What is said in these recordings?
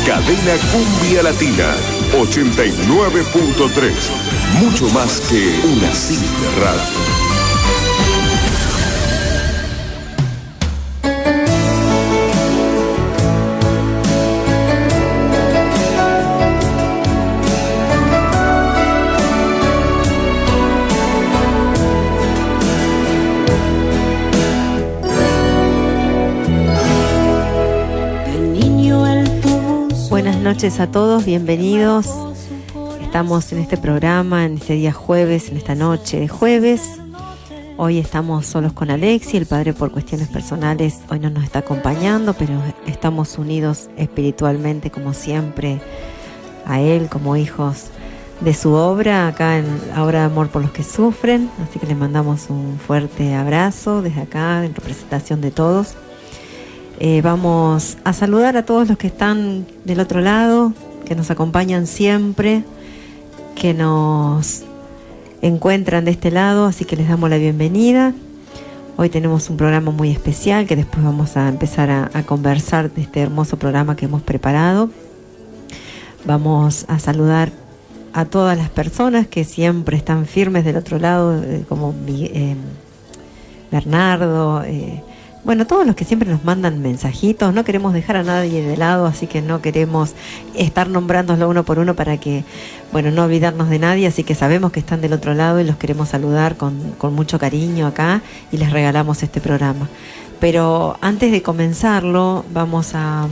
Cadena Cumbia Latina 89.3. Mucho más que una simple radio. Buenas noches a todos, bienvenidos. Estamos en este programa, en este día jueves, en esta noche de jueves. Hoy estamos solos con Alexi, el padre por cuestiones personales hoy no nos está acompañando, pero estamos unidos espiritualmente como siempre a él, como hijos de su obra, acá en la obra de amor por los que sufren. Así que le mandamos un fuerte abrazo desde acá, en representación de todos. Vamos a saludar a todos los que están del otro lado, que nos acompañan siempre, que nos encuentran de este lado, así que les damos la bienvenida. Hoy tenemos un programa muy especial que después vamos a empezar a conversar de este hermoso programa que hemos preparado. Vamos a saludar a todas las personas que siempre están firmes del otro lado, como Bernardo, bueno, todos los que siempre nos mandan mensajitos. No queremos dejar a nadie de lado, así que no queremos estar nombrándolos uno por uno para que, bueno, no olvidarnos de nadie. Así que sabemos que están del otro lado y los queremos saludar con mucho cariño acá y les regalamos este programa. Pero antes de comenzarlo, vamos a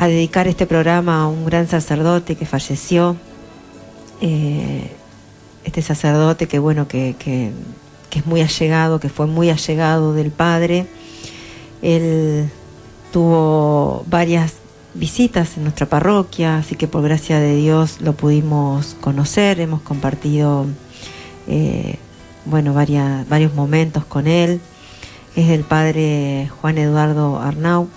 dedicar este programa a un gran sacerdote que falleció. Este sacerdote que, bueno, que es muy allegado, que fue muy allegado del padre. Él tuvo varias visitas en nuestra parroquia, así que por gracia de Dios lo pudimos conocer, hemos compartido varios momentos con él. Es el padre Juan Eduardo Arnau,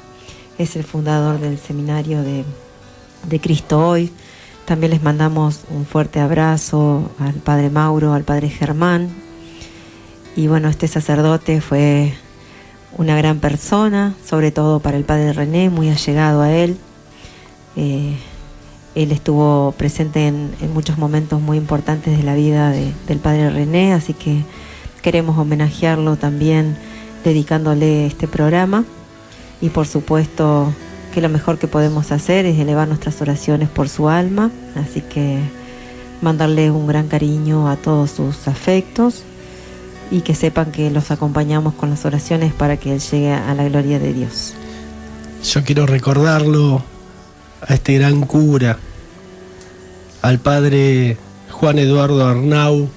es el fundador del seminario de Cristo Hoy. También les mandamos un fuerte abrazo al padre Mauro, al padre Germán. Y bueno, este sacerdote fue una gran persona, sobre todo para el padre René, muy allegado a él. Él estuvo presente en muchos momentos muy importantes de la vida del padre René, así que queremos homenajearlo también dedicándole este programa. Y por supuesto que lo mejor que podemos hacer es elevar nuestras oraciones por su alma, así que mandarle un gran cariño a todos sus afectos. Y que sepan que los acompañamos con las oraciones para que Él llegue a la gloria de Dios. Yo quiero recordarlo a este gran cura, al padre Juan Eduardo Arnau,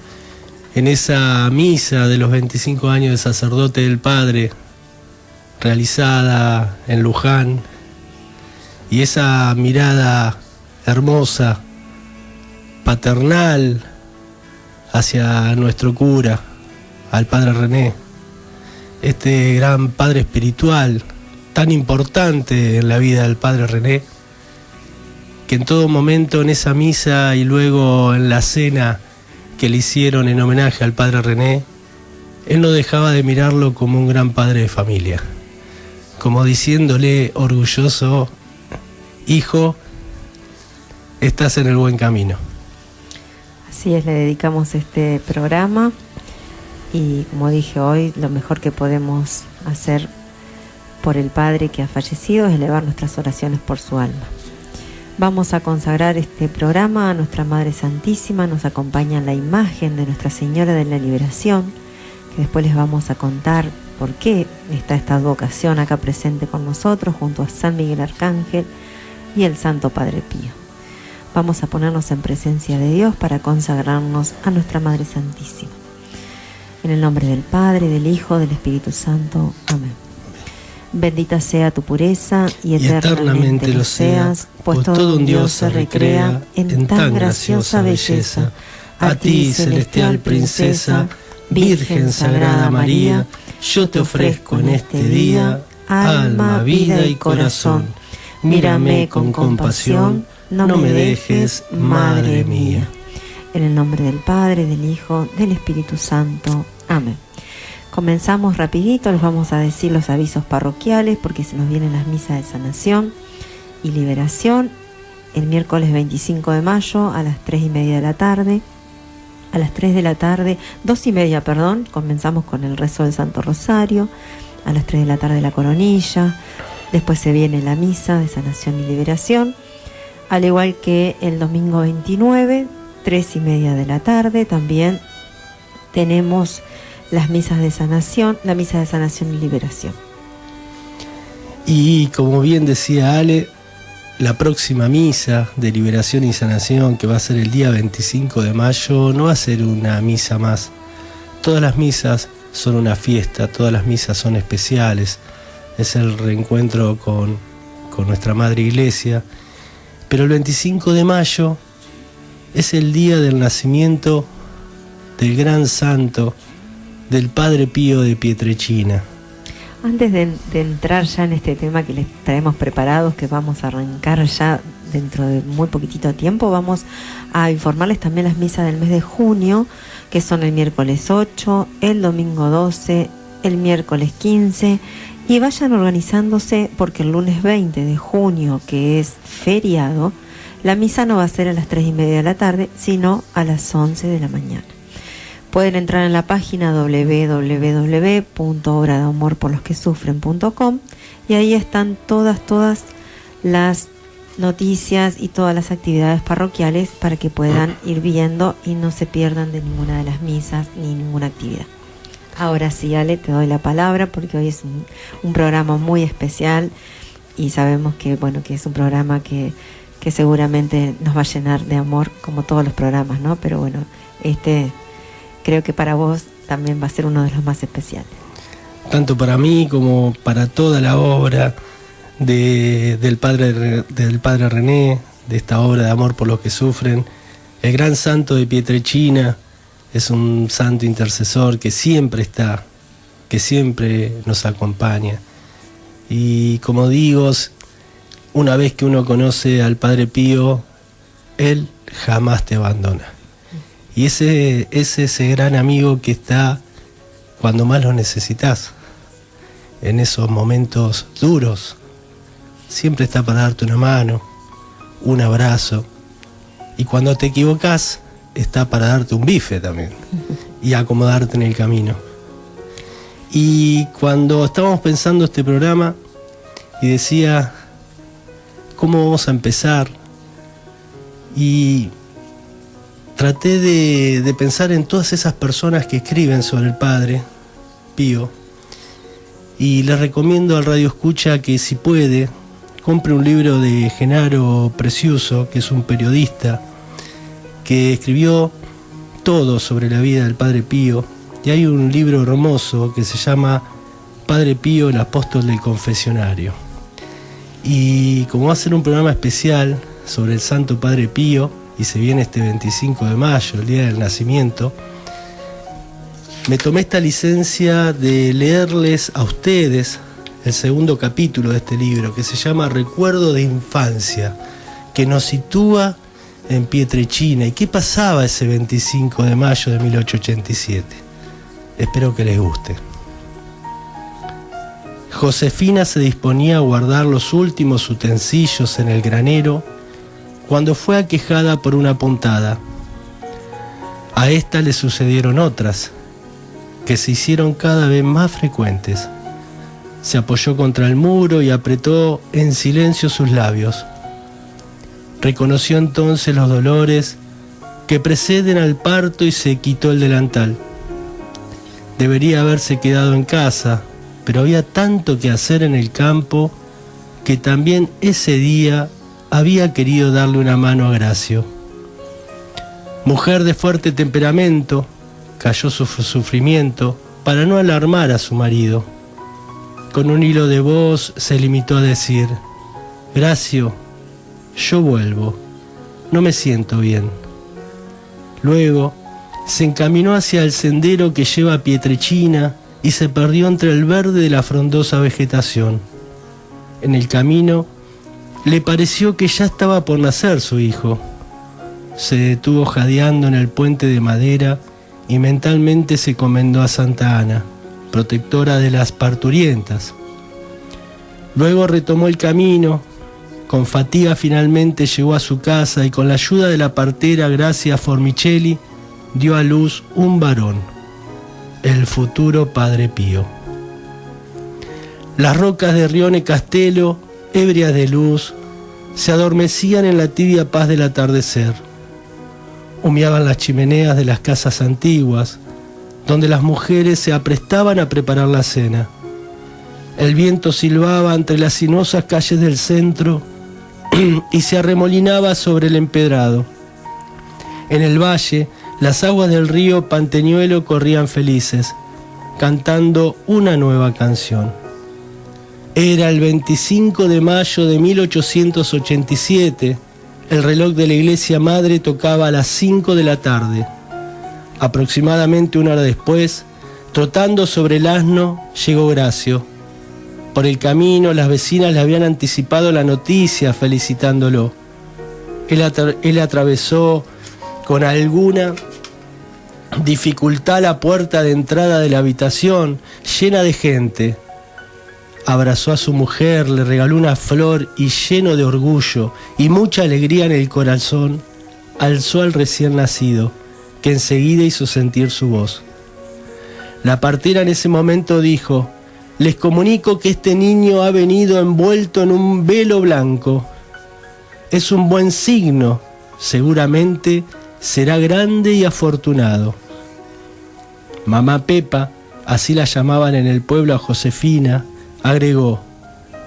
en esa misa de los 25 años de sacerdote del padre, realizada en Luján, y esa mirada hermosa, paternal, hacia nuestro cura, al padre René, este gran padre espiritual, tan importante en la vida del padre René, que en todo momento en esa misa y luego en la cena que le hicieron en homenaje al padre René, él no dejaba de mirarlo como un gran padre de familia, como diciéndole orgulloso: hijo, estás en el buen camino. Así es, le dedicamos este programa. Y como dije hoy, lo mejor que podemos hacer por el Padre que ha fallecido es elevar nuestras oraciones por su alma. Vamos a consagrar este programa a nuestra Madre Santísima. Nos acompaña la imagen de Nuestra Señora de la Liberación, que después les vamos a contar por qué está esta advocación acá presente con nosotros, junto a San Miguel Arcángel y el Santo Padre Pío. Vamos a ponernos en presencia de Dios para consagrarnos a nuestra Madre Santísima. En el nombre del Padre, del Hijo, del Espíritu Santo. Amén. Bendita sea tu pureza y eternamente lo seas, pues todo un Dios se recrea en tan graciosa belleza. A ti, celestial princesa, Virgen Sagrada María, yo te ofrezco en este día alma, vida y corazón. Mírame con compasión, no me dejes, Madre mía. En el nombre del Padre, del Hijo, del Espíritu Santo. Amén. Comenzamos rapidito, les vamos a decir los avisos parroquiales porque se nos vienen las misas de sanación y Liberación, el miércoles 25 de mayo a las 3:30 de la tarde. A las 3 de la tarde, 2:30, perdón, comenzamos con el rezo del Santo Rosario. A las 3 de la tarde la coronilla. Después se viene la misa de sanación y liberación. Al igual que el domingo 29, 3:30 de la tarde, también tenemos las misas de sanación, la misa de sanación y liberación. Y como bien decía Ale, la próxima misa de liberación y sanación, que va a ser el día 25 de mayo, no va a ser una misa más. Todas las misas son una fiesta, todas las misas son especiales. Es el reencuentro con nuestra Madre Iglesia. Pero el 25 de mayo es el día del nacimiento del gran santo, del Padre Pío de Pietrelcina. Antes de entrar ya en este tema que les traemos preparados, que vamos a arrancar ya dentro de muy poquitito tiempo, vamos a informarles también las misas del mes de junio, que son el miércoles 8, el domingo 12, el miércoles 15, y vayan organizándose porque el lunes 20 de junio, que es feriado, la misa no va a ser a las 3:30 de la tarde, sino a las 11 de la mañana. Pueden entrar en la página www.obradeamorporlosquesufren.com y ahí están todas las noticias y todas las actividades parroquiales para que puedan ir viendo y no se pierdan de ninguna de las misas ni ninguna actividad. Ahora sí, Ale, te doy la palabra porque hoy es un programa muy especial y sabemos que, bueno, que es un programa que seguramente nos va a llenar de amor como todos los programas, ¿no? Pero bueno, creo que para vos también va a ser uno de los más especiales. Tanto para mí como para toda la obra del padre René, de esta obra de amor por los que sufren. El gran santo de Pietrelcina es un santo intercesor que siempre está, que siempre nos acompaña. Y como digo, una vez que uno conoce al Padre Pío, él jamás te abandona. Y ese es ese gran amigo que está cuando más lo necesitas, en esos momentos duros. Siempre está para darte una mano, un abrazo. Y cuando te equivocas, está para darte un bife también y acomodarte en el camino. Y cuando estábamos pensando este programa y decía, ¿cómo vamos a empezar? Y traté de pensar en todas esas personas que escriben sobre el Padre Pío, y les recomiendo al Radio Escucha que, si puede, compre un libro de Genaro Preciuso, que es un periodista que escribió todo sobre la vida del Padre Pío, y hay un libro hermoso que se llama Padre Pío, el apóstol del confesionario. Y como va a ser un programa especial sobre el Santo Padre Pío, y se viene este 25 de mayo, el día del nacimiento, me tomé esta licencia de leerles a ustedes el segundo capítulo de este libro, que se llama Recuerdo de Infancia, que nos sitúa en Pietrelcina. ¿Y qué pasaba ese 25 de mayo de 1887? Espero que les guste. Josefina se disponía a guardar los últimos utensilios en el granero cuando fue aquejada por una puntada. A esta le sucedieron otras, que se hicieron cada vez más frecuentes. Se apoyó contra el muro y apretó en silencio sus labios. Reconoció entonces los dolores que preceden al parto y se quitó el delantal. Debería haberse quedado en casa, pero había tanto que hacer en el campo que también ese día había querido darle una mano a Gracio. Mujer de fuerte temperamento, calló su sufrimiento para no alarmar a su marido. Con un hilo de voz se limitó a decir: Gracio, yo vuelvo, no me siento bien. Luego se encaminó hacia el sendero que lleva a Pietrelcina y se perdió entre el verde de la frondosa vegetación. En el camino le pareció que ya estaba por nacer su hijo. Se detuvo jadeando en el puente de madera y mentalmente se encomendó a Santa Ana, protectora de las parturientas. Luego retomó el camino, Con fatiga finalmente llegó a su casa y con la ayuda de la partera Gracia Formicelli dio a luz un varón, el futuro Padre Pío. Las rocas de Rione Castello, ebrias de luz, se adormecían en la tibia paz del atardecer. Humeaban las chimeneas de las casas antiguas, donde las mujeres se aprestaban a preparar la cena. El viento silbaba entre las sinuosas calles del centro y se arremolinaba sobre el empedrado. En el valle, las aguas del río Panteñuelo corrían felices, cantando una nueva canción. Era el 25 de mayo de 1887, el reloj de la iglesia madre tocaba a las 5 de la tarde. Aproximadamente una hora después, trotando sobre el asno, llegó Gracio. Por el camino, las vecinas le habían anticipado la noticia, felicitándolo. Él atravesó con alguna dificultad la puerta de entrada de la habitación, llena de gente. Abrazó a su mujer, le regaló una flor y, lleno de orgullo y mucha alegría en el corazón, alzó al recién nacido, que enseguida hizo sentir su voz. La partera en ese momento dijo: «Les comunico que este niño ha venido envuelto en un velo blanco. Es un buen signo, seguramente será grande y afortunado». Mamá Pepa, así la llamaban en el pueblo a Josefina, agregó: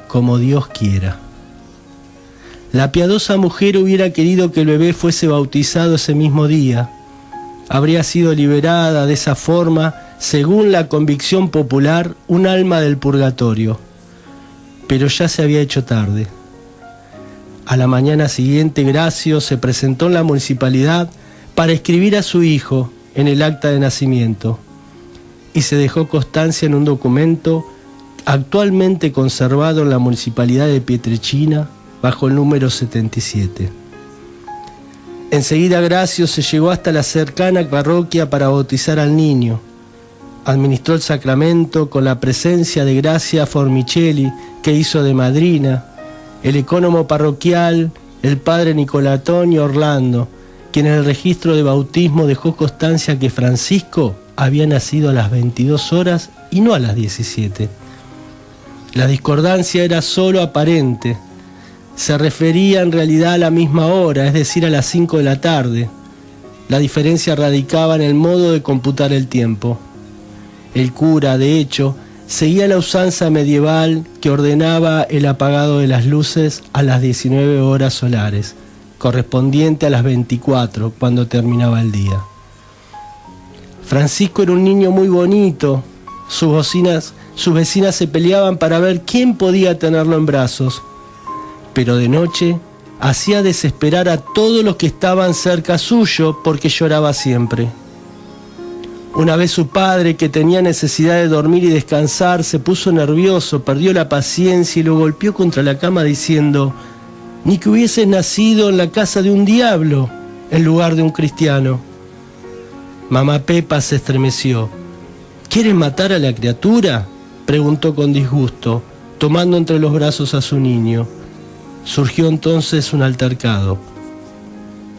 «Como Dios quiera». La piadosa mujer hubiera querido que el bebé fuese bautizado ese mismo día. Habría sido liberada de esa forma, según la convicción popular, un alma del purgatorio. Pero ya se había hecho tarde. A la mañana siguiente, Gracio se presentó en la municipalidad para escribir a su hijo en el acta de nacimiento y se dejó constancia en un documento actualmente conservado en la municipalidad de Pietrelcina bajo el número 77. Enseguida Gracio se llegó hasta la cercana parroquia para bautizar al niño. Administró el sacramento con la presencia de Gracia Formicelli, que hizo de madrina, el ecónomo parroquial, el padre Nicolatón Orlando, quien en el registro de bautismo dejó constancia que Francisco había nacido a las 22 horas y no a las 17. La discordancia era solo aparente. Se refería en realidad a la misma hora, es decir, a las 5 de la tarde. La diferencia radicaba en el modo de computar el tiempo. El cura, de hecho, seguía la usanza medieval que ordenaba el apagado de las luces a las 19 horas solares, correspondiente a las 24, cuando terminaba el día. Francisco era un niño muy bonito. Sus vecinas se peleaban para ver quién podía tenerlo en brazos. Pero de noche hacía desesperar a todos los que estaban cerca suyo porque lloraba siempre. Una vez su padre, que tenía necesidad de dormir y descansar, se puso nervioso, perdió la paciencia y lo golpeó contra la cama diciendo: «Ni que hubieses nacido en la casa de un diablo en lugar de un cristiano». Mamá Pepa se estremeció. «¿Quieres matar a la criatura?», preguntó con disgusto, tomando entre los brazos a su niño. Surgió entonces un altercado.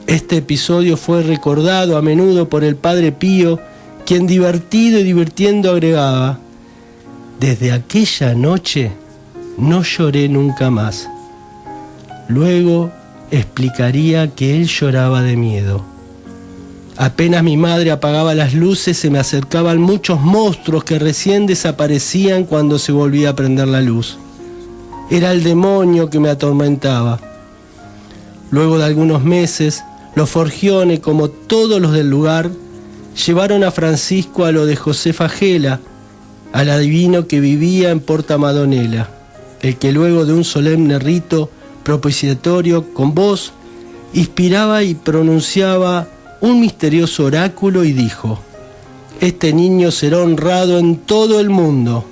Este episodio fue recordado a menudo por el padre Pío, quien divertido y divirtiendo agregaba: «Desde aquella noche no lloré nunca más». Luego explicaría que él lloraba de miedo. Apenas mi madre apagaba las luces, se me acercaban muchos monstruos que recién desaparecían cuando se volvía a prender la luz. Era el demonio que me atormentaba. Luego de algunos meses, los Forgione, como todos los del lugar, llevaron a Francisco a lo de Josefa Gela, al adivino que vivía en Porta Madonela, el que luego de un solemne rito propiciatorio con voz inspiraba y pronunciaba un misterioso oráculo y dijo: «Este niño será honrado en todo el mundo.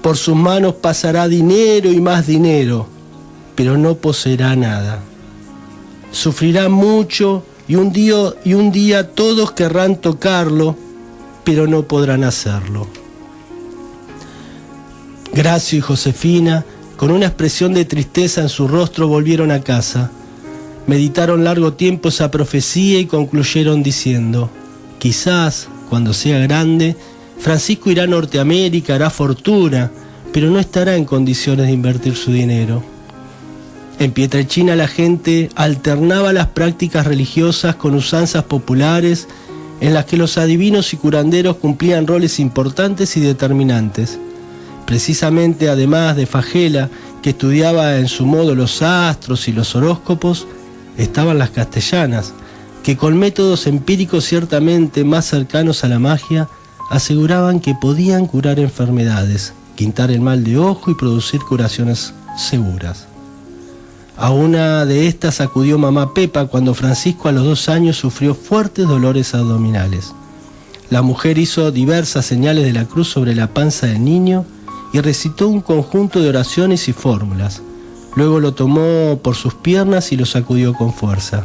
Por sus manos pasará dinero y más dinero, pero no poseerá nada. Sufrirá mucho y un día todos querrán tocarlo, pero no podrán hacerlo». Gracio y Josefina Con una expresión de tristeza en su rostro volvieron a casa. Meditaron largo tiempo esa profecía y concluyeron diciendo: quizás, cuando sea grande, Francisco irá a Norteamérica, hará fortuna, pero no estará en condiciones de invertir su dinero. En Pietrelcina la gente alternaba las prácticas religiosas con usanzas populares en las que los adivinos y curanderos cumplían roles importantes y determinantes. Precisamente, además de Fagela, que estudiaba en su modo los astros y los horóscopos, estaban las castellanas, que con métodos empíricos ciertamente más cercanos a la magia, aseguraban que podían curar enfermedades, quitar el mal de ojo y producir curaciones seguras. A una de estas acudió mamá Pepa cuando Francisco a los 2 años sufrió fuertes dolores abdominales. La mujer hizo diversas señales de la cruz sobre la panza del niño y recitó un conjunto de oraciones y fórmulas. Luego lo tomó por sus piernas y lo sacudió con fuerza.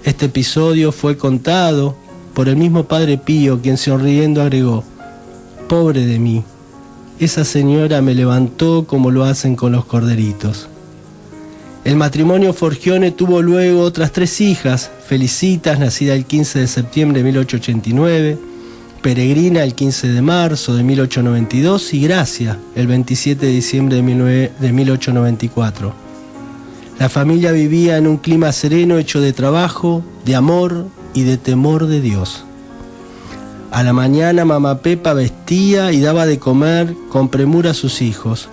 Este episodio fue contado por el mismo Padre Pío, quien sonriendo agregó: pobre de mí, esa señora me levantó como lo hacen con los corderitos. El matrimonio Forgione tuvo luego otras 3 hijas: Felicitas, nacida el 15 de septiembre de 1889, Peregrina el 15 de marzo de 1892 y Gracia el 27 de diciembre de 1894. La familia vivía en un clima sereno hecho de trabajo, de amor y de temor de Dios. A la mañana mamá Pepa vestía y daba de comer con premura a sus hijos.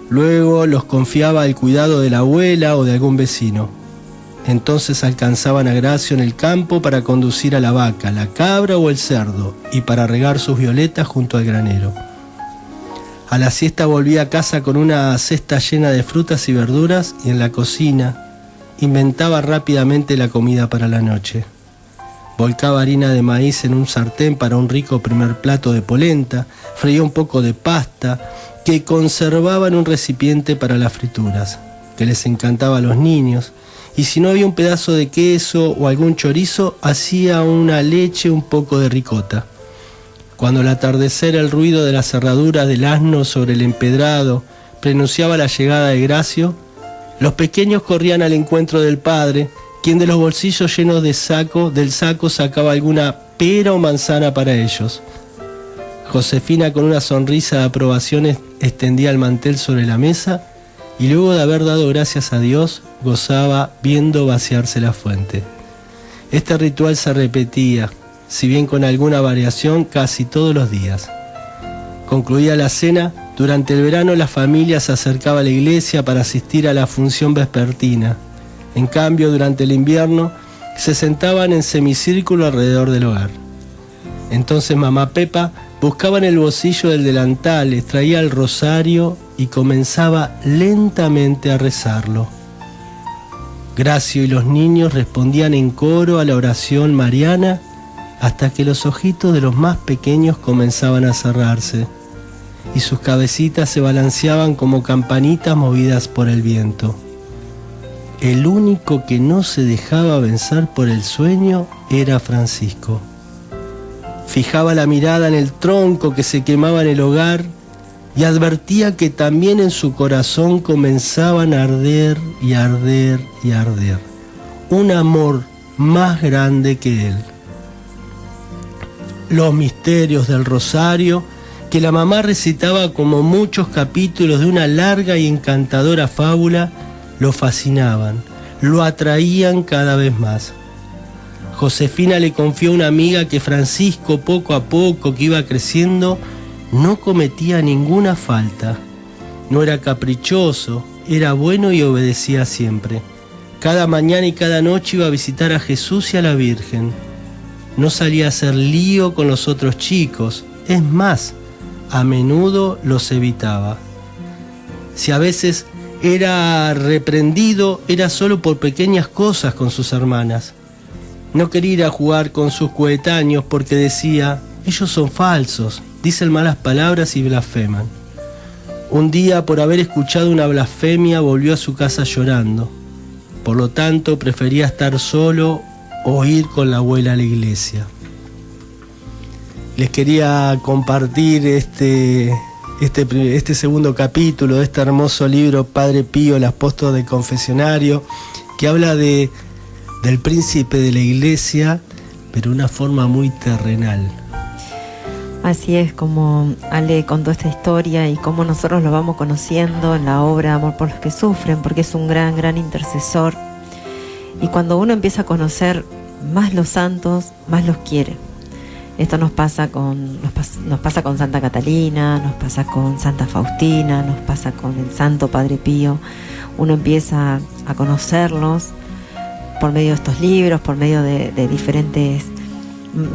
Luego los confiaba al cuidado de la abuela o de algún vecino. Entonces alcanzaban a Gracio en el campo para conducir a la vaca, la cabra o el cerdo y para regar sus violetas junto al granero. A la siesta volvía a casa con una cesta llena de frutas y verduras y en la cocina inventaba rápidamente la comida para la noche. Volcaba harina de maíz en un sartén para un rico primer plato de polenta, freía un poco de pasta que conservaba en un recipiente para las frituras, que les encantaba a los niños, y si no había un pedazo de queso o algún chorizo, hacía una leche, un poco de ricota. Cuando al atardecer el ruido de las cerraduras del asno sobre el empedrado prenunciaba la llegada de Gracio, los pequeños corrían al encuentro del padre, quien de los bolsillos llenos del saco sacaba alguna pera o manzana para ellos. Josefina, con una sonrisa de aprobación, extendía el mantel sobre la mesa y luego de haber dado gracias a Dios, gozaba viendo vaciarse la fuente. Este ritual se repetía, si bien con alguna variación, casi todos los días. Concluida la cena, durante el verano la familia se acercaba a la iglesia para asistir a la función vespertina. En cambio, durante el invierno, se sentaban en semicírculo alrededor del hogar. Entonces mamá Pepa buscaba en el bolsillo del delantal, extraía el rosario y comenzaba lentamente a rezarlo. Gracio y los niños respondían en coro a la oración mariana hasta que los ojitos de los más pequeños comenzaban a cerrarse y sus cabecitas se balanceaban como campanitas movidas por el viento. El único que no se dejaba vencer por el sueño era Francisco. Fijaba la mirada en el tronco que se quemaba en el hogar y advertía que también en su corazón comenzaban a arder y arder y arder un amor más grande que él. Los misterios del rosario que la mamá recitaba como muchos capítulos de una larga y encantadora fábula lo fascinaban, lo atraían cada vez más. Josefina le confió a una amiga que Francisco, poco a poco que iba creciendo, no cometía ninguna falta. No era caprichoso, era bueno y obedecía siempre. Cada mañana y cada noche iba a visitar a Jesús y a la Virgen. No salía a hacer lío con los otros chicos, es más, a menudo los evitaba. Si a veces era reprendido, era solo por pequeñas cosas con sus hermanas. No quería ir a jugar con sus coetáneos porque decía, ellos son falsos, dicen malas palabras y blasfeman. Un día, por haber escuchado una blasfemia, volvió a su casa llorando. Por lo tanto, prefería estar solo o ir con la abuela a la iglesia. Les quería compartir este este segundo capítulo de este hermoso libro, Padre Pío, el apóstol del confesionario, que habla del príncipe de la iglesia, pero de una forma muy terrenal. Así es, como Ale contó esta historia y cómo nosotros lo vamos conociendo en la obra de Amor por los que sufren, porque es un gran, gran intercesor. Y cuando uno empieza a conocer más los santos, más los quiere. Esto nos pasa con Santa Catalina, nos pasa con Santa Faustina, nos pasa con el Santo Padre Pío. Uno empieza a conocerlos por medio de estos libros, por medio de diferentes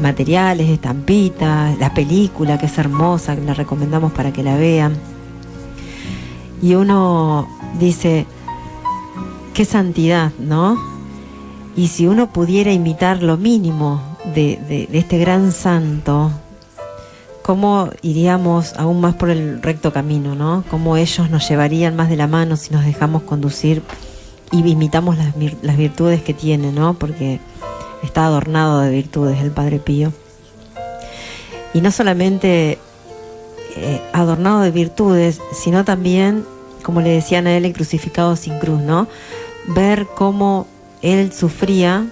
materiales, estampitas, la película que es hermosa, que la recomendamos para que la vean. Y uno dice, qué santidad, ¿no? Y si uno pudiera imitar lo mínimo de este gran santo, ¿cómo iríamos aún más por el recto camino, ¿no? Cómo ellos nos llevarían más de la mano si nos dejamos conducir y imitamos las virtudes que tiene, ¿no? Porque está adornado de virtudes el Padre Pío. Y no solamente adornado de virtudes, sino también, como le decían a él, el crucificado sin cruz, ¿no? Ver cómo él sufría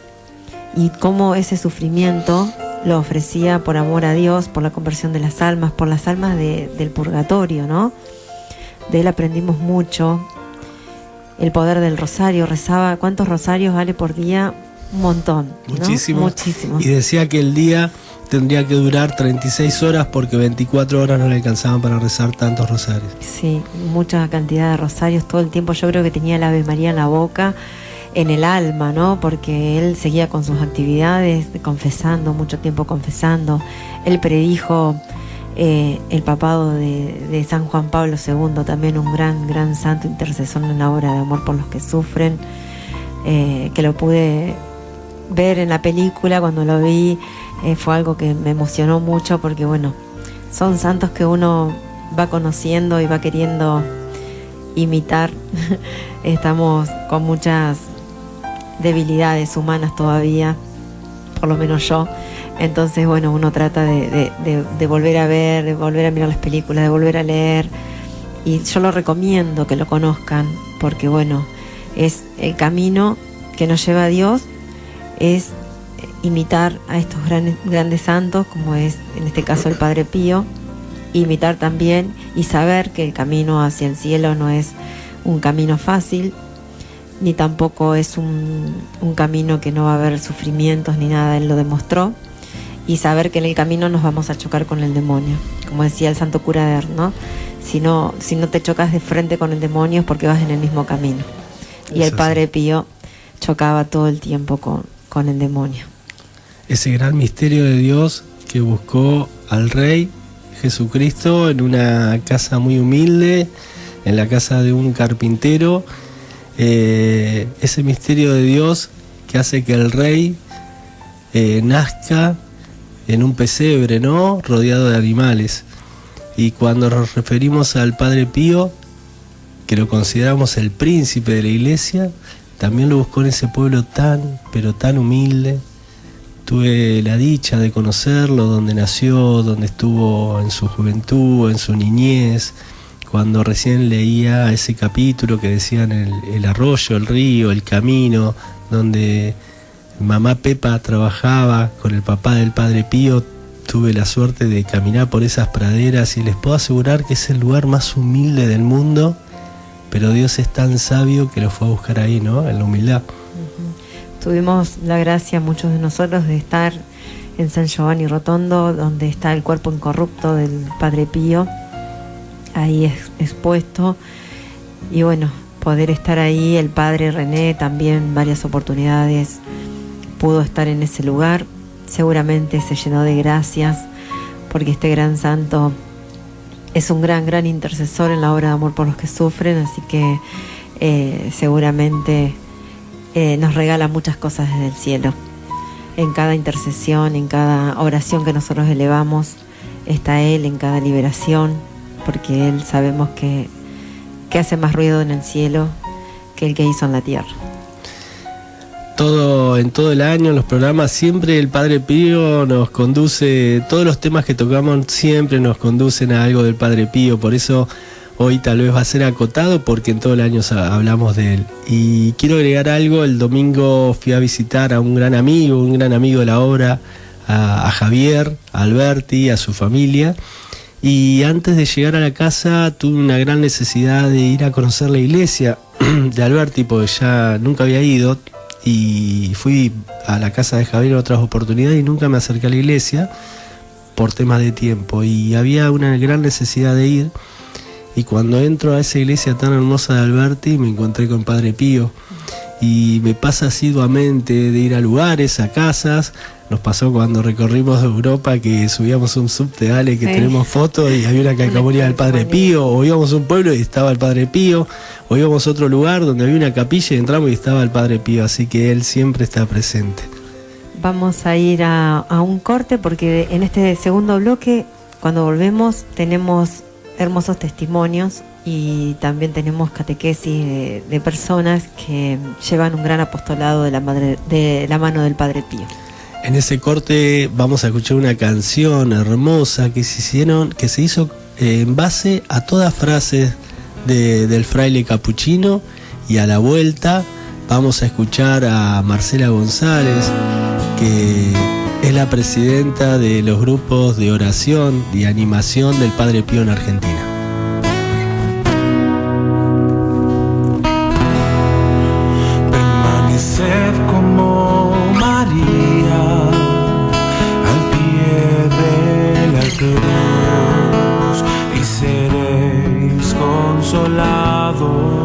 y cómo ese sufrimiento lo ofrecía por amor a Dios, por la conversión de las almas, por las almas del purgatorio, ¿no? De él aprendimos mucho. El poder del rosario, rezaba, ¿cuántos rosarios vale por día? Un montón, ¿no? Muchísimo. Y decía que el día tendría que durar 36 horas porque 24 horas no le alcanzaban para rezar tantos rosarios. Sí, mucha cantidad de rosarios todo el tiempo. Yo creo que tenía la Ave María en la boca, en el alma, ¿no? Porque él seguía con sus actividades, confesando, mucho tiempo confesando. Él predijo el papado de San Juan Pablo II, también un gran santo intercesor en la obra de Amor por los que sufren, que lo pude ver en la película. Cuando lo vi fue algo que me emocionó mucho, porque bueno, son santos que uno va conociendo y va queriendo imitar. Estamos con muchas debilidades humanas todavía, por lo menos yo. Entonces bueno, uno trata de volver a ver, de volver a mirar las películas, de volver a leer, y yo lo recomiendo que lo conozcan, porque bueno, es el camino que nos lleva a Dios, es imitar a estos grandes santos, como es en este caso el Padre Pío, imitar también y saber que el camino hacia el cielo no es un camino fácil, ni tampoco es un camino que no va a haber sufrimientos ni nada. Él lo demostró. Y saber que en el camino nos vamos a chocar con el demonio, como decía el santo cura de Ars, ¿no? Si no te chocas de frente con el demonio es porque vas en el mismo camino. Y el Padre Pío chocaba todo el tiempo con el demonio. Ese gran misterio de Dios que buscó al Rey Jesucristo en una casa muy humilde, en la casa de un carpintero, ese misterio de Dios que hace que el Rey nazca en un pesebre, ¿no? Rodeado de animales. Y cuando nos referimos al Padre Pío, que lo consideramos el príncipe de la iglesia, también lo buscó en ese pueblo tan, pero tan humilde. Tuve la dicha de conocerlo, donde nació, donde estuvo en su juventud, en su niñez, cuando recién leía ese capítulo que decían el arroyo, el río, el camino, donde mamá Pepa trabajaba con el papá del Padre Pío. Tuve la suerte de caminar por esas praderas y les puedo asegurar que es el lugar más humilde del mundo, pero Dios es tan sabio que lo fue a buscar ahí, ¿no? En la humildad. Tuvimos la gracia, muchos de nosotros, de estar en San Giovanni Rotondo, donde está el cuerpo incorrupto del Padre Pío, ahí expuesto. Y bueno, poder estar ahí, el Padre René también varias oportunidades pudo estar en ese lugar. Seguramente se llenó de gracias, porque este gran santo es un gran intercesor en la obra de Amor por los que sufren, así que seguramente nos regala muchas cosas desde el cielo. En cada intercesión, en cada oración que nosotros elevamos, está Él, en cada liberación, porque Él sabemos que hace más ruido en el cielo que el que hizo en la tierra. en todo el año, en los programas, siempre el Padre Pío nos conduce, todos los temas que tocamos siempre nos conducen a algo del Padre Pío, por eso hoy tal vez va a ser acotado porque en todo el año hablamos de él. Y quiero agregar algo, el domingo fui a visitar a un gran amigo de la obra, a Javier, a Alberti, a su familia, y antes de llegar a la casa tuve una gran necesidad de ir a conocer la iglesia de Alberti, porque ya nunca había ido, y fui a la casa de Javier en otras oportunidades y nunca me acerqué a la iglesia por temas de tiempo, y había una gran necesidad de ir. Y cuando entro a esa iglesia tan hermosa de Alberti, me encontré con Padre Pío. Y me pasa asiduamente de ir a lugares, a casas. Nos pasó cuando recorrimos Europa que subíamos un subte, que tenemos fotos y había una calcamonía del Padre Pío. O íbamos a un pueblo y estaba el Padre Pío. O íbamos a otro lugar donde había una capilla y entramos y estaba el Padre Pío. Así que él siempre está presente. Vamos a ir a un corte porque en este segundo bloque, cuando volvemos, tenemos hermosos testimonios y también tenemos catequesis de personas que llevan un gran apostolado de la mano del Padre Pío. En ese corte vamos a escuchar una canción hermosa que se hizo en base a todas frases del fraile capuchino, y a la vuelta vamos a escuchar a Marcela González, que es la presidenta de los grupos de oración y animación del Padre Pío en Argentina. Permaneced como María al pie de la cruz y seréis consolados.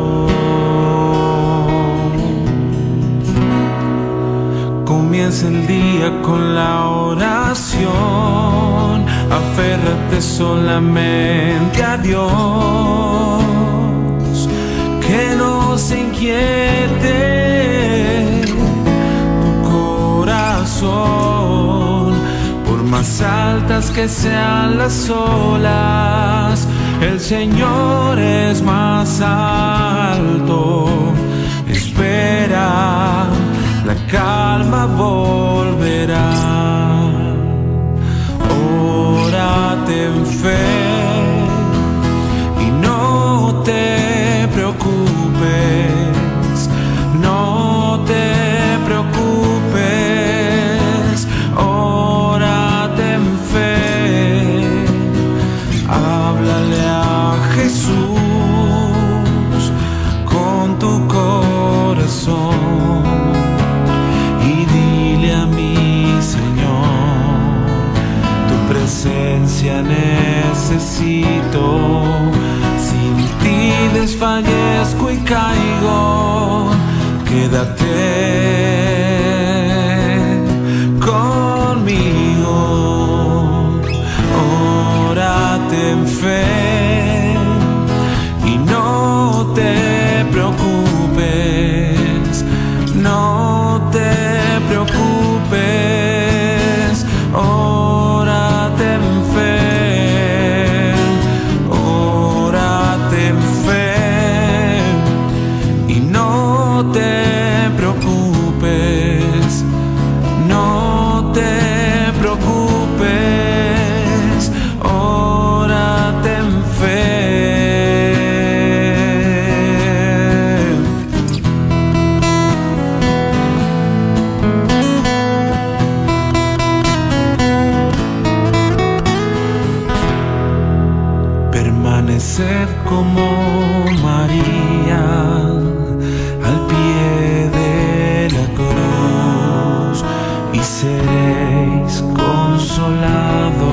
Comienza el día con la oración, aférrate solamente a Dios, que no se inquiete tu corazón, por más altas que sean las olas, el Señor es más alto. Espera, la calma volverá. Órate en fe y no te preocupes, no te preocupes. Órate en fe, háblale a Jesús con tu corazón. Presencia necesito, sin ti desfallezco y caigo. Quédate conmigo, órate en fe y no te preocupes, no te preocupes. Órate en fe y no te preocupes, no te preocupes. Órate en fe. Permaneced como María al pie de la cruz y seréis consolados.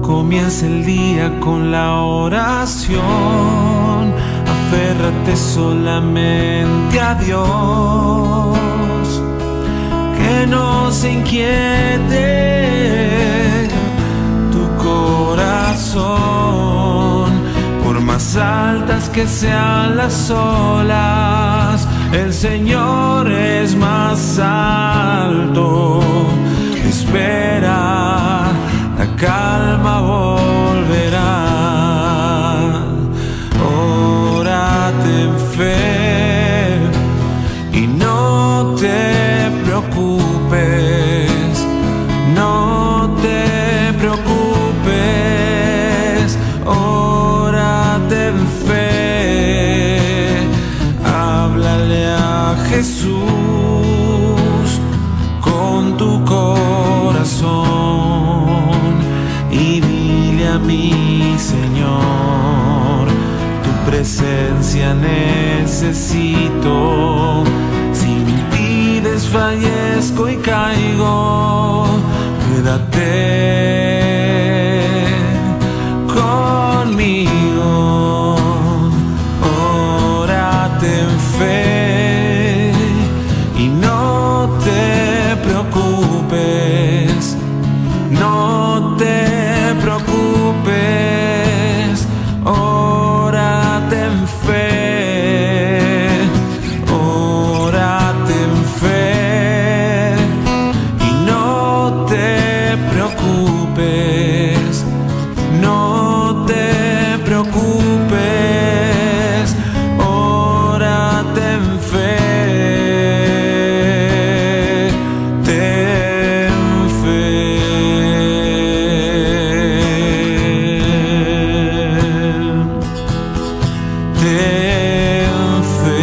Comienza el día con la oración, aférrate solamente a Dios, que no se inquiete tu corazón, por más altas que sean las olas, el Señor es más alto. Espera, la calma volverá. Órate presencia necesito. Si me impides fallezco y caigo, quédate conmigo. Órate en fe y no te preocupes, no te preocupes. Órate en fe, órate en fe y no te preocupes, no te preocupes. Órate en fe, ten fe. Ten fe.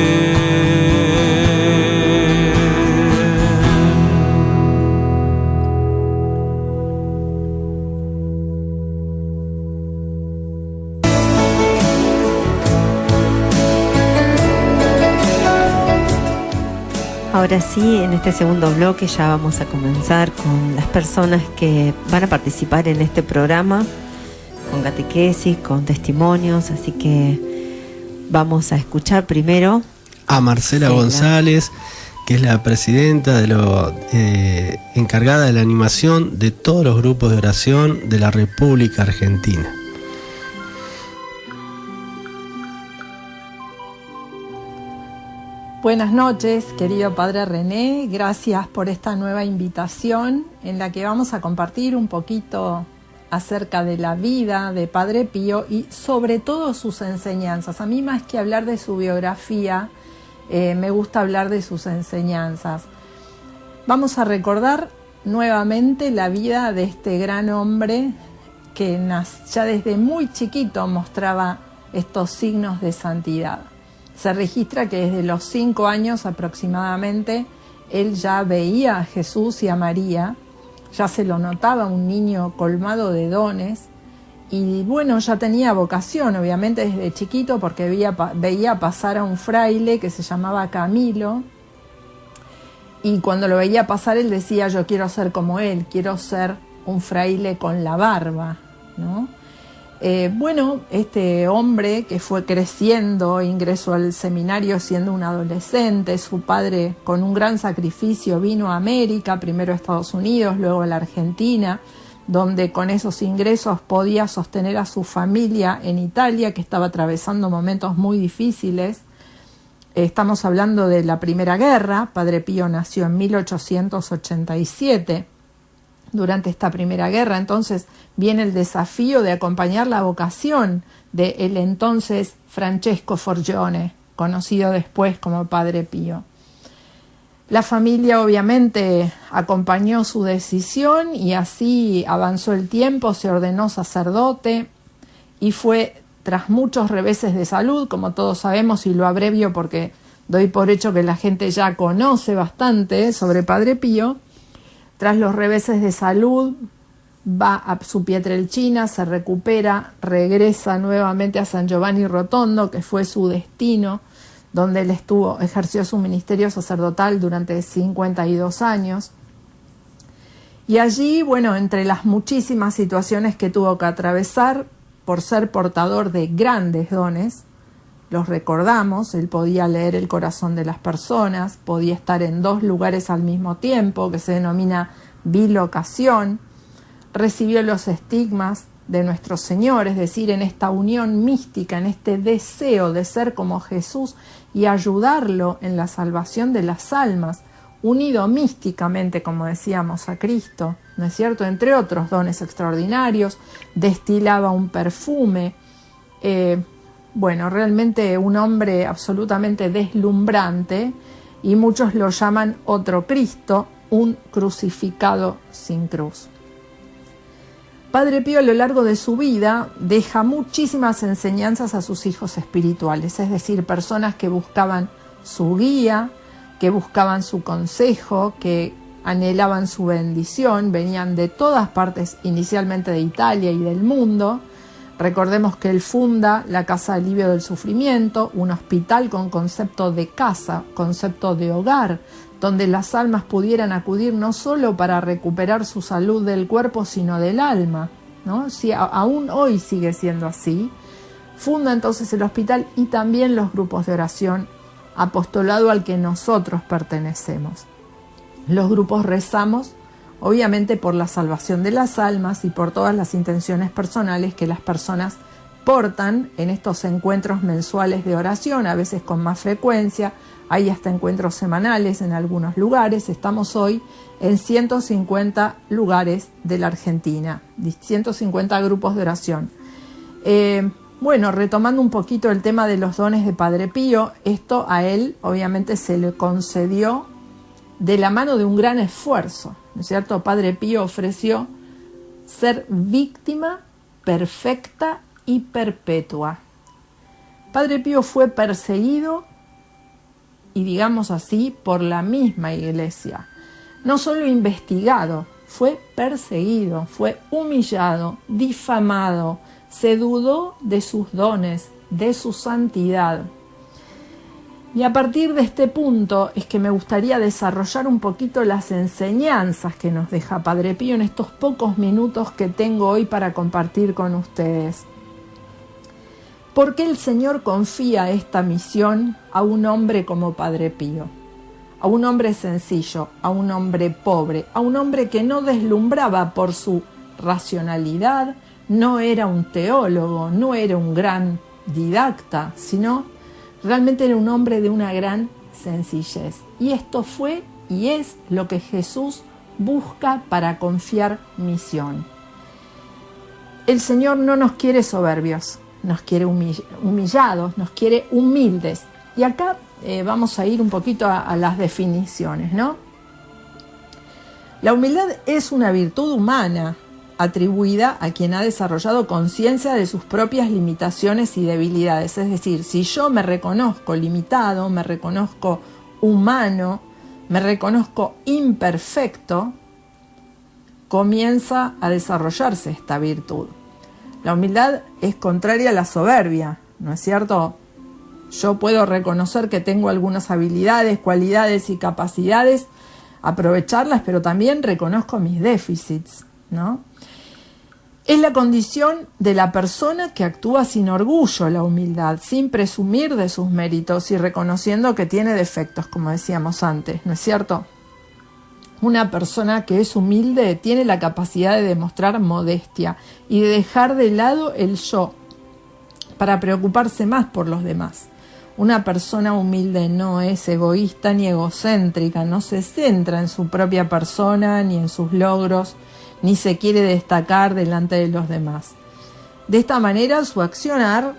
Ahora sí, en este segundo bloque ya vamos a comenzar con las personas que van a participar en este programa, con catequesis, con testimonios, así que vamos a escuchar primero A Marcela González, que es la presidenta encargada de la animación de todos los grupos de oración de la República Argentina. Buenas noches, querido Padre René. Gracias por esta nueva invitación en la que vamos a compartir un poquito acerca de la vida de Padre Pío y sobre todo sus enseñanzas. A mí, más que hablar de su biografía, me gusta hablar de sus enseñanzas. Vamos a recordar nuevamente la vida de este gran hombre que ya desde muy chiquito mostraba estos signos de santidad. Se registra que desde los 5 años aproximadamente él ya veía a Jesús y a María, ya se lo notaba un niño colmado de dones y bueno, ya tenía vocación obviamente desde chiquito porque veía pasar a un fraile que se llamaba Camilo y cuando lo veía pasar él decía: yo quiero ser como él, quiero ser un fraile con la barba, ¿no? Bueno, este hombre que fue creciendo, ingresó al seminario siendo un adolescente, su padre con un gran sacrificio vino a América, primero a Estados Unidos, luego a la Argentina, donde con esos ingresos podía sostener a su familia en Italia, que estaba atravesando momentos muy difíciles. Estamos hablando de la Primera Guerra. Padre Pío nació en 1887. Durante esta Primera Guerra, entonces, viene el desafío de acompañar la vocación del entonces Francesco Forgione, conocido después como Padre Pío. La familia obviamente acompañó su decisión y así avanzó el tiempo, se ordenó sacerdote y fue tras muchos reveses de salud, como todos sabemos, y lo abrevio porque doy por hecho que la gente ya conoce bastante sobre Padre Pío. Tras los reveses de salud, va a su Pietrelcina, se recupera, regresa nuevamente a San Giovanni Rotondo, que fue su destino, donde él ejerció su ministerio sacerdotal durante 52 años. Y allí, bueno, entre las muchísimas situaciones que tuvo que atravesar, por ser portador de grandes dones, los recordamos, él podía leer el corazón de las personas, podía estar en 2 lugares al mismo tiempo, que se denomina bilocación, recibió los estigmas de nuestro Señor, es decir, en esta unión mística, en este deseo de ser como Jesús y ayudarlo en la salvación de las almas, unido místicamente, como decíamos, a Cristo, ¿no es cierto?, entre otros dones extraordinarios, destilaba un perfume, bueno, realmente un hombre absolutamente deslumbrante, y muchos lo llaman otro Cristo, un crucificado sin cruz. Padre Pío a lo largo de su vida deja muchísimas enseñanzas a sus hijos espirituales, es decir, personas que buscaban su guía, que buscaban su consejo, que anhelaban su bendición, venían de todas partes, inicialmente de Italia y del mundo, Recordemos que él funda la Casa de Alivio del Sufrimiento, un hospital con concepto de casa, concepto de hogar, donde las almas pudieran acudir no solo para recuperar su salud del cuerpo, sino del alma, ¿no? Si aún hoy sigue siendo así. Funda entonces el hospital y también los grupos de oración, apostolado al que nosotros pertenecemos. Los grupos rezamos obviamente por la salvación de las almas y por todas las intenciones personales que las personas portan en estos encuentros mensuales de oración, a veces con más frecuencia, hay hasta encuentros semanales en algunos lugares. Estamos hoy en 150 lugares de la Argentina, 150 grupos de oración. Bueno, retomando un poquito el tema de los dones de Padre Pío, esto a él obviamente se le concedió de la mano de un gran esfuerzo, ¿no es cierto? Padre Pío ofreció ser víctima perfecta y perpetua. Padre Pío fue perseguido, y digamos así, por la misma Iglesia. No solo investigado, fue perseguido, fue humillado, difamado, se dudó de sus dones, de su santidad. Y a partir de este punto es que me gustaría desarrollar un poquito las enseñanzas que nos deja Padre Pío en estos pocos minutos que tengo hoy para compartir con ustedes. ¿Por qué el Señor confía esta misión a un hombre como Padre Pío? A un hombre sencillo, a un hombre pobre, a un hombre que no deslumbraba por su racionalidad, no era un teólogo, no era un gran didacta, sino realmente era un hombre de una gran sencillez. Y esto fue y es lo que Jesús busca para confiar misión. El Señor no nos quiere soberbios, nos quiere humillados, nos quiere humildes. Y acá vamos a ir un poquito a las definiciones, ¿no? La humildad es una virtud humana atribuida a quien ha desarrollado conciencia de sus propias limitaciones y debilidades. Es decir, si yo me reconozco limitado, me reconozco humano, me reconozco imperfecto, comienza a desarrollarse esta virtud. La humildad es contraria a la soberbia, ¿no es cierto? Yo puedo reconocer que tengo algunas habilidades, cualidades y capacidades, aprovecharlas, pero también reconozco mis déficits, ¿no? Es la condición de la persona que actúa sin orgullo, la humildad, sin presumir de sus méritos y reconociendo que tiene defectos, como decíamos antes, ¿no es cierto? Una persona que es humilde tiene la capacidad de demostrar modestia y de dejar de lado el yo para preocuparse más por los demás. Una persona humilde no es egoísta ni egocéntrica, no se centra en su propia persona ni en sus logros, ni se quiere destacar delante de los demás. De esta manera su accionar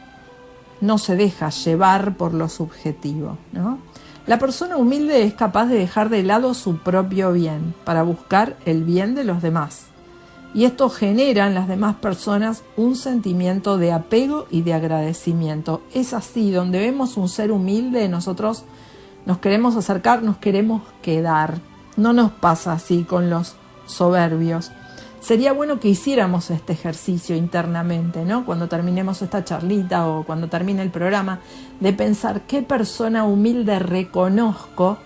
no se deja llevar por lo subjetivo, ¿no? La persona humilde es capaz de dejar de lado su propio bien para buscar el bien de los demás. Y esto genera en las demás personas un sentimiento de apego y de agradecimiento. Es así, donde vemos un ser humilde, nosotros nos queremos acercar, nos queremos quedar. No nos pasa así con los soberbios. Sería bueno que hiciéramos este ejercicio internamente, ¿no? Cuando terminemos esta charlita o cuando termine el programa, de pensar qué persona humilde reconozco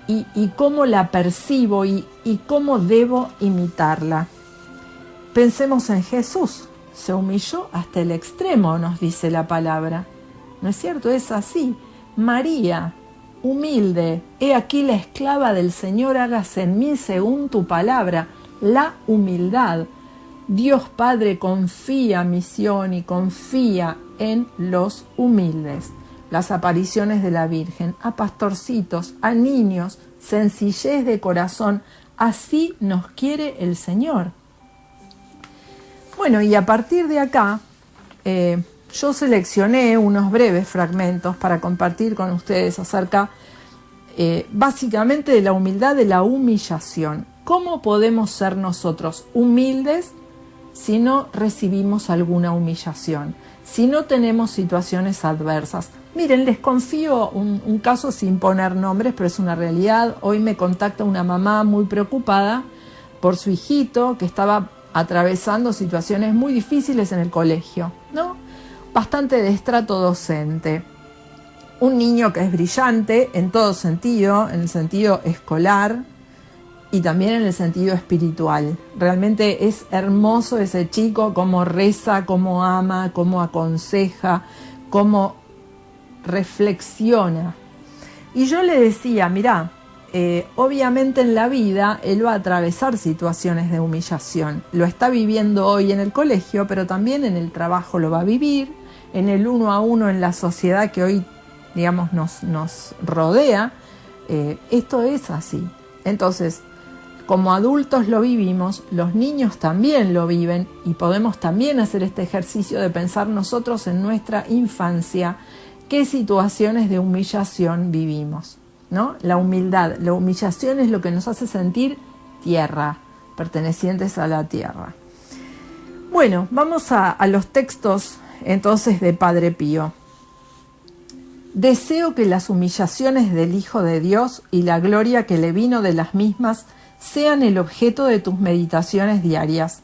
y cómo la percibo y cómo debo imitarla. Pensemos en Jesús. Se humilló hasta el extremo, nos dice la palabra. ¿No es cierto? Es así. María, humilde, he aquí la esclava del Señor, hágase en mí según tu palabra. La humildad. Dios Padre confía misión y confía en los humildes. Las apariciones de la Virgen a pastorcitos, a niños, sencillez de corazón. Así nos quiere el Señor. Bueno, y a partir de acá, yo seleccioné unos breves fragmentos para compartir con ustedes acerca básicamente de la humildad, de la humillación. ¿Cómo podemos ser nosotros humildes si no recibimos alguna humillación? Si no tenemos situaciones adversas. Miren, les confío un caso sin poner nombres, pero es una realidad. Hoy me contacta una mamá muy preocupada por su hijito que estaba atravesando situaciones muy difíciles en el colegio, ¿no? Bastante de estrato docente. Un niño que es brillante en todo sentido, en el sentido escolar y también en el sentido espiritual. Realmente es hermoso ese chico, cómo reza, cómo ama, cómo aconseja, cómo reflexiona. Y yo le decía, mirá, obviamente en la vida él va a atravesar situaciones de humillación. Lo está viviendo hoy en el colegio, pero también en el trabajo lo va a vivir, en el uno a uno en la sociedad que hoy, digamos, nos rodea. Esto es así. Entonces, como adultos lo vivimos, los niños también lo viven y podemos también hacer este ejercicio de pensar nosotros en nuestra infancia qué situaciones de humillación vivimos, ¿no? La humildad, la humillación es lo que nos hace sentir tierra, pertenecientes a la tierra. Bueno, vamos a los textos entonces de Padre Pío. Deseo que las humillaciones del Hijo de Dios y la gloria que le vino de las mismas sean el objeto de tus meditaciones diarias.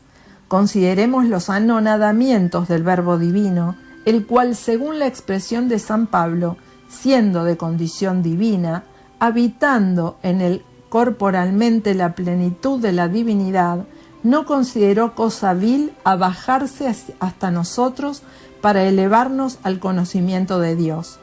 Consideremos los anonadamientos del Verbo Divino, el cual, según la expresión de San Pablo, siendo de condición divina, habitando en él corporalmente la plenitud de la divinidad, no consideró cosa vil abajarse hasta nosotros para elevarnos al conocimiento de Dios.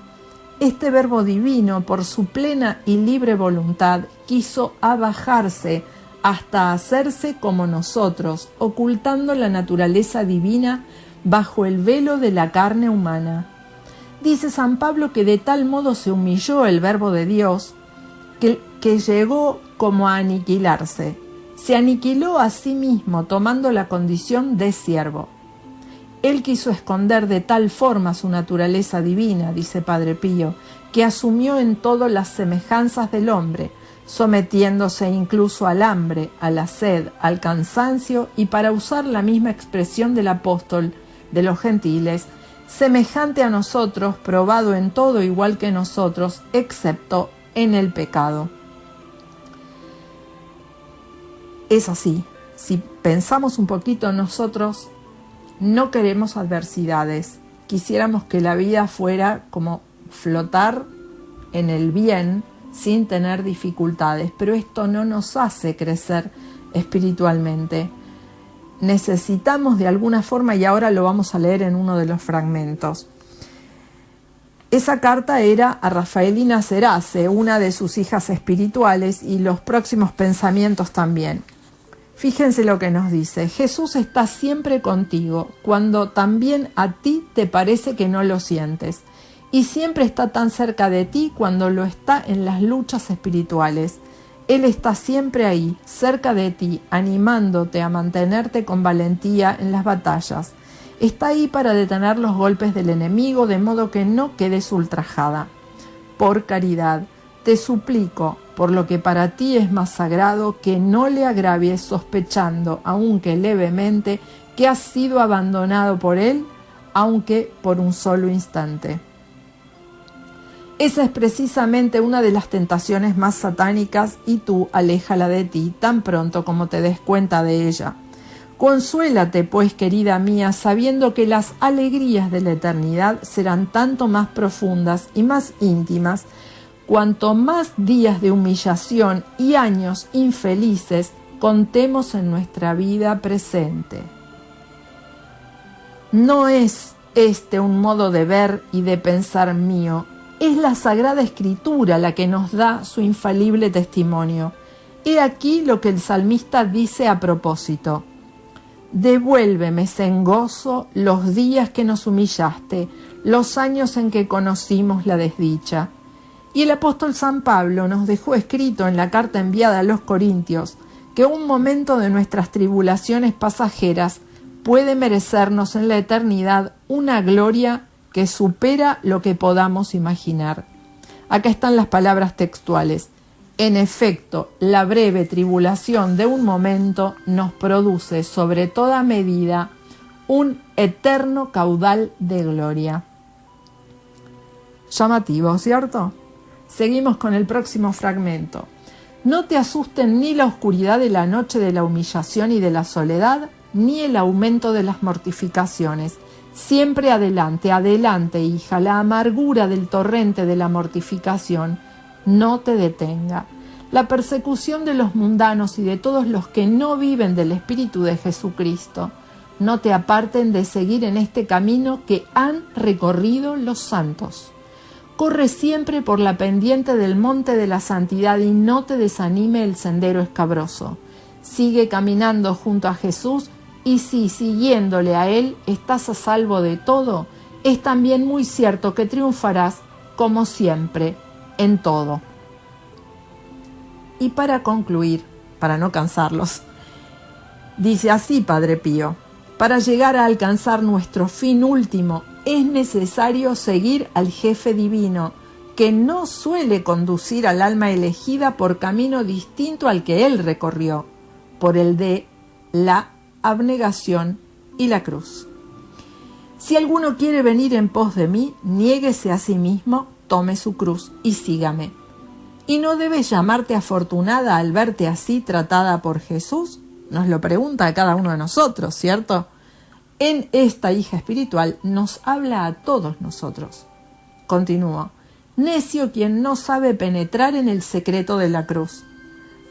Este Verbo Divino, por su plena y libre voluntad, quiso abajarse hasta hacerse como nosotros, ocultando la naturaleza divina bajo el velo de la carne humana. Dice San Pablo que de tal modo se humilló el Verbo de Dios que llegó como a aniquilarse. Se aniquiló a sí mismo tomando la condición de siervo. Él quiso esconder de tal forma su naturaleza divina, dice Padre Pío, que asumió en todo las semejanzas del hombre, sometiéndose incluso al hambre, a la sed, al cansancio y, para usar la misma expresión del apóstol de los gentiles, semejante a nosotros, probado en todo igual que nosotros, excepto en el pecado. Es así. Si pensamos un poquito, nosotros no queremos adversidades. Quisiéramos que la vida fuera como flotar en el bien sin tener dificultades, pero esto no nos hace crecer espiritualmente. Necesitamos de alguna forma, y ahora lo vamos a leer en uno de los fragmentos. Esa carta era a Rafaelina Serace, una de sus hijas espirituales, y los próximos pensamientos también. Fíjense lo que nos dice: Jesús está siempre contigo, cuando también a ti te parece que no lo sientes, y siempre está tan cerca de ti cuando lo está en las luchas espirituales. Él está siempre ahí, cerca de ti, animándote a mantenerte con valentía en las batallas. Está ahí para detener los golpes del enemigo, de modo que no quedes ultrajada. Por caridad, te suplico, por lo que para ti es más sagrado, que no le agravies sospechando, aunque levemente, que has sido abandonado por él, aunque por un solo instante. Esa es precisamente una de las tentaciones más satánicas y tú aléjala de ti tan pronto como te des cuenta de ella. Consuélate, pues, querida mía, sabiendo que las alegrías de la eternidad serán tanto más profundas y más íntimas cuanto más días de humillación y años infelices contemos en nuestra vida presente. No es este un modo de ver y de pensar mío, es la Sagrada Escritura la que nos da su infalible testimonio. He aquí lo que el salmista dice a propósito: devuélveme en gozo los días que nos humillaste, los años en que conocimos la desdicha. Y el apóstol San Pablo nos dejó escrito en la carta enviada a los Corintios que un momento de nuestras tribulaciones pasajeras puede merecernos en la eternidad una gloria que supera lo que podamos imaginar. Acá están las palabras textuales. En efecto, la breve tribulación de un momento nos produce sobre toda medida un eterno caudal de gloria. Llamativo, ¿cierto? Seguimos con el próximo fragmento. No te asusten ni la oscuridad de la noche de la humillación y de la soledad, ni el aumento de las mortificaciones, Siempre adelante, adelante, hija, la amargura del torrente de la mortificación no te detenga. La persecución de los mundanos y de todos los que no viven del Espíritu de Jesucristo no te aparten de seguir en este camino que han recorrido los santos. Corre siempre por la pendiente del monte de la santidad y no te desanime el sendero escabroso. Sigue caminando junto a Jesús y si siguiéndole a Él estás a salvo de todo, es también muy cierto que triunfarás, como siempre, en todo. Y para concluir, para no cansarlos, dice así Padre Pío: para llegar a alcanzar nuestro fin último es necesario seguir al jefe divino, que no suele conducir al alma elegida por camino distinto al que él recorrió, por el de la abnegación y la cruz. Si alguno quiere venir en pos de mí, niéguese a sí mismo, tome su cruz y sígame. ¿Y no debes llamarte afortunada al verte así tratada por Jesús? Nos lo pregunta a cada uno de nosotros, ¿cierto? En esta hija espiritual nos habla a todos nosotros. Continúo. Necio quien no sabe penetrar en el secreto de la cruz.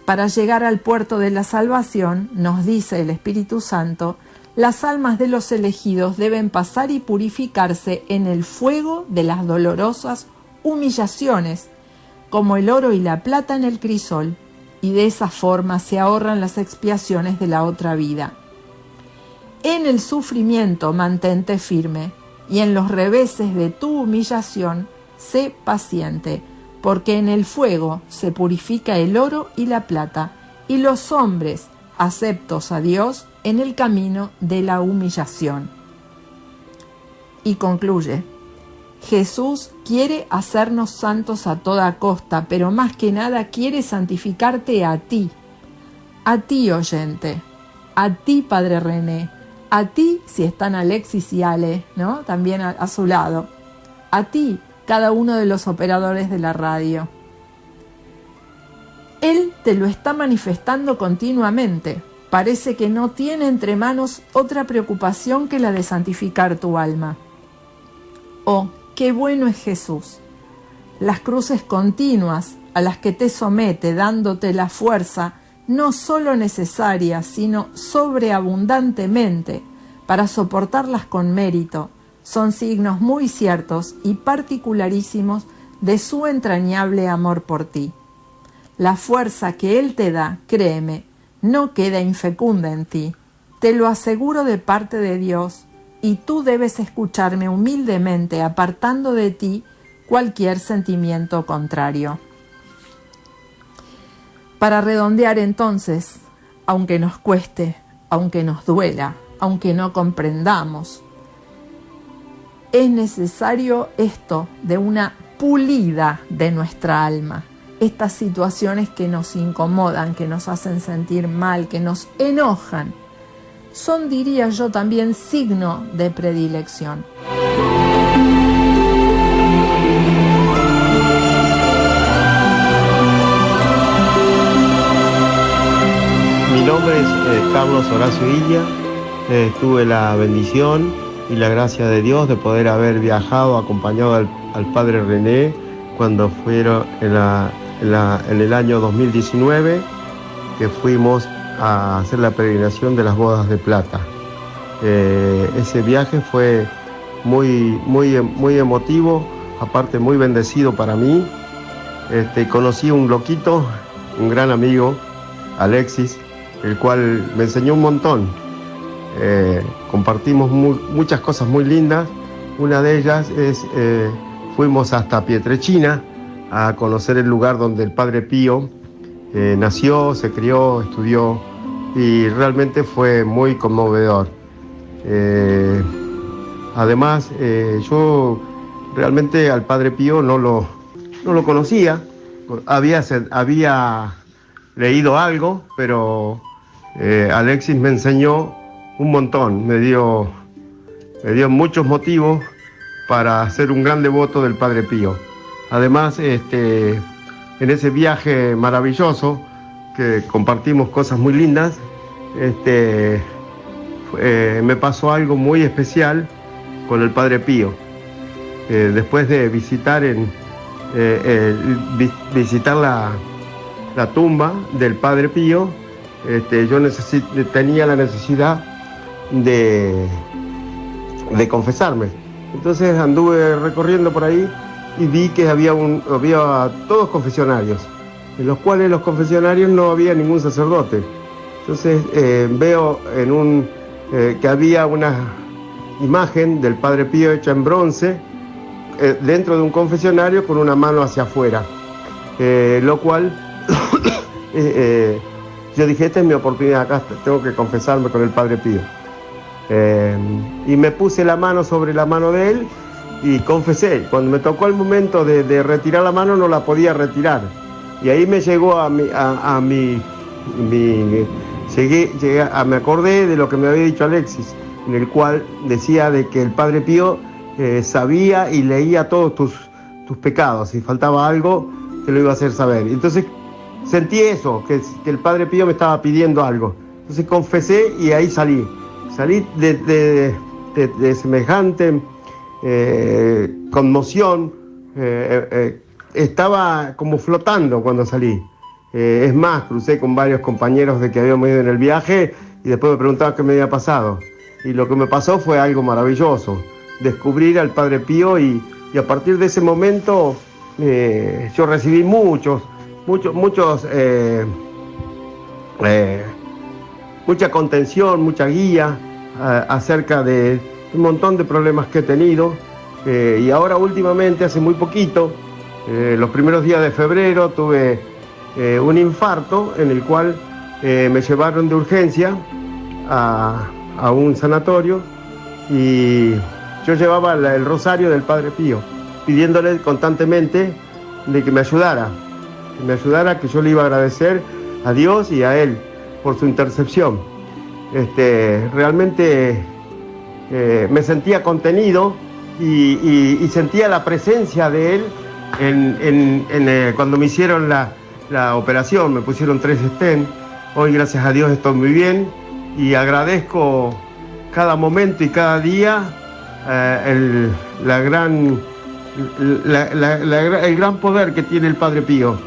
Para llegar al puerto de la salvación, nos dice el Espíritu Santo, las almas de los elegidos deben pasar y purificarse en el fuego de las dolorosas humillaciones, como el oro y la plata en el crisol, y de esa forma se ahorran las expiaciones de la otra vida. En el sufrimiento mantente firme, y en los reveses de tu humillación, sé paciente, porque en el fuego se purifica el oro y la plata, y los hombres, aceptos a Dios, en el camino de la humillación. Y concluye: Jesús quiere hacernos santos a toda costa, pero más que nada quiere santificarte a ti oyente, a ti Padre René, a ti si están Alexis y Ale, ¿no? También a su lado, a ti cada uno de los operadores de la radio. Él te lo está manifestando continuamente. Parece que no tiene entre manos otra preocupación que la de santificar tu alma. Oh, qué bueno es Jesús. Las cruces continuas a las que te somete, dándote la fuerza no solo necesaria, sino sobreabundantemente para soportarlas con mérito, son signos muy ciertos y particularísimos de su entrañable amor por ti. La fuerza que Él te da, créeme, no queda infecunda en ti. Te lo aseguro de parte de Dios, y tú debes escucharme humildemente, apartando de ti cualquier sentimiento contrario. Para redondear entonces, aunque nos cueste, aunque nos duela, aunque no comprendamos, es necesario esto de una pulida de nuestra alma. Estas situaciones que nos incomodan, que nos hacen sentir mal, que nos enojan, son, diría yo, también signo de predilección. Mi nombre es Carlos Horacio Illa. Tuve la bendición y la gracia de Dios de poder haber viajado acompañado al Padre René cuando fueron en el año 2019, que fuimos a hacer la peregrinación de las bodas de plata. Ese viaje fue muy emotivo, aparte muy bendecido para mí. Conocí a un loquito, un gran amigo, Alexis, el cual me enseñó un montón. Compartimos muchas cosas muy lindas. Una de ellas es, fuimos hasta Pietrelcina a conocer el lugar donde el Padre Pío nació, se crió, estudió, y realmente fue muy conmovedor. Además, yo realmente al Padre Pío no lo conocía. Había leído algo, pero Alexis me enseñó un montón, me dio muchos motivos para ser un gran devoto del Padre Pío. Además, en ese viaje maravilloso, que compartimos cosas muy lindas, me pasó algo muy especial, con el Padre Pío. Después de visitar visitar la tumba del Padre Pío, yo tenía la necesidad de confesarme. Entonces anduve recorriendo por ahí y vi que había todos confesionarios, en los cuales los confesionarios no había ningún sacerdote. Entonces veo que había una imagen del Padre Pío hecha en bronce dentro de un confesionario con una mano hacia afuera, lo cual yo dije, esta es mi oportunidad, acá tengo que confesarme con el Padre Pío. Y me puse la mano sobre la mano de él y confesé. Cuando me tocó el momento de retirar la mano, no la podía retirar. Y ahí me llegó me acordé de lo que me había dicho Alexis, en el cual decía de que el Padre Pío sabía y leía todos tus pecados. Si faltaba algo, te lo iba a hacer saber. Entonces sentí eso, que el Padre Pío me estaba pidiendo algo. Entonces confesé y ahí salí de semejante conmoción. Estaba como flotando cuando salí. Es más, crucé con varios compañeros de que habíamos ido en el viaje y después me preguntaban qué me había pasado. Y lo que me pasó fue algo maravilloso, descubrir al Padre Pío y a partir de ese momento yo recibí mucha contención, mucha guía acerca de un montón de problemas que he tenido. Y ahora últimamente, hace muy poquito, los primeros días de febrero, tuve un infarto en el cual me llevaron de urgencia a un sanatorio y yo llevaba el rosario del Padre Pío, pidiéndole constantemente de que me ayudara, que yo le iba a agradecer a Dios y a él por su intercesión. Realmente me sentía contenido y sentía la presencia de él cuando me hicieron la operación. Me pusieron 3 stents. Hoy, gracias a Dios, estoy muy bien y agradezco cada momento y cada día el gran poder que tiene el Padre Pío.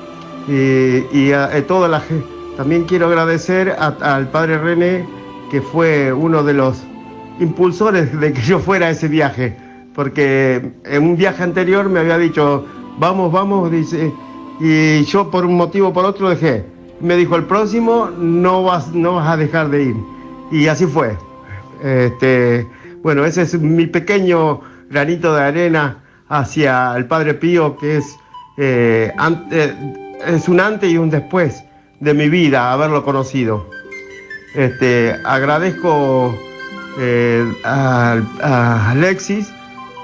Y a toda la gente. También quiero agradecer al Padre René, que fue uno de los impulsores de que yo fuera a ese viaje, porque en un viaje anterior me había dicho, vamos, dice, y yo por un motivo o por otro dejé. Me dijo, el próximo no vas a dejar de ir. Y así fue. Bueno, ese es mi pequeño granito de arena hacia el Padre Pío, que es un antes y un después de mi vida, haberlo conocido. Agradezco a Alexis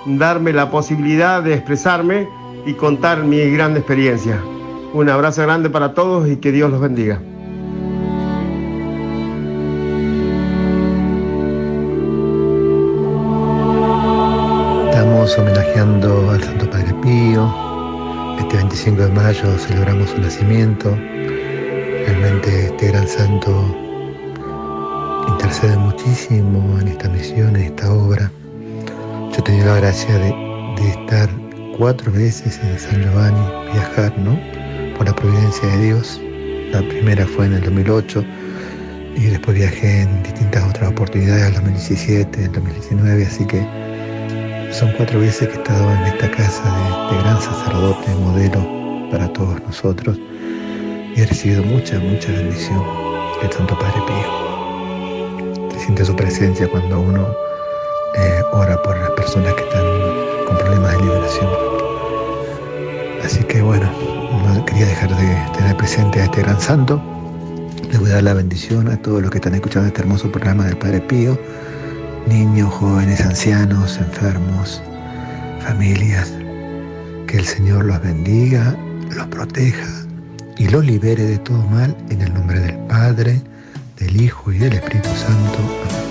darme la posibilidad de expresarme y contar mi gran experiencia. Un abrazo grande para todos y que Dios los bendiga. Estamos homenajeando al Santo Padre Pío. Este 25 de mayo celebramos su nacimiento. Realmente este gran santo intercede muchísimo en esta misión, en esta obra. Yo he tenido la gracia de estar 4 veces en San Giovanni, viajar, ¿no? Por la providencia de Dios. La primera fue en el 2008 y después viajé en distintas otras oportunidades, el 2017, el 2019, así que son 4 veces que he estado en esta casa de gran sacerdote, modelo para todos nosotros, y he recibido mucha bendición del Santo Padre Pío. Se siente su presencia cuando uno ora por las personas que están con problemas de liberación. Así que bueno, no quería dejar de tener presente a este gran santo. Les voy a dar la bendición a todos los que están escuchando este hermoso programa del Padre Pío, niños, jóvenes, ancianos, enfermos, familias. Que el Señor los bendiga, los proteja y los libere de todo mal, en el nombre del Padre, del Hijo y del Espíritu Santo. Amén.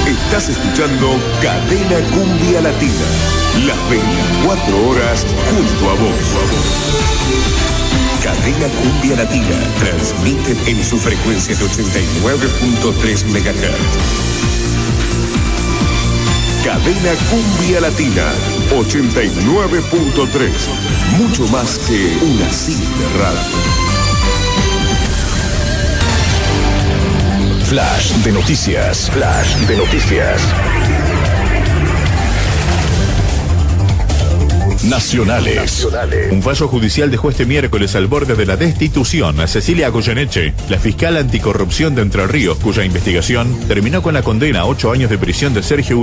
Estás escuchando Cadena Cumbia Latina. las 24 horas junto a vos. Cadena Cumbia Latina transmite en su frecuencia de 89.3 MHz. Cadena Cumbia Latina 89.3. Mucho más que una simple radio. Flash de noticias. Flash de noticias. Nacionales. Un fallo judicial dejó este miércoles al borde de la destitución a Cecilia Goyeneche, la fiscal anticorrupción de Entre Ríos, cuya investigación terminó con la condena a 8 años de prisión de Sergio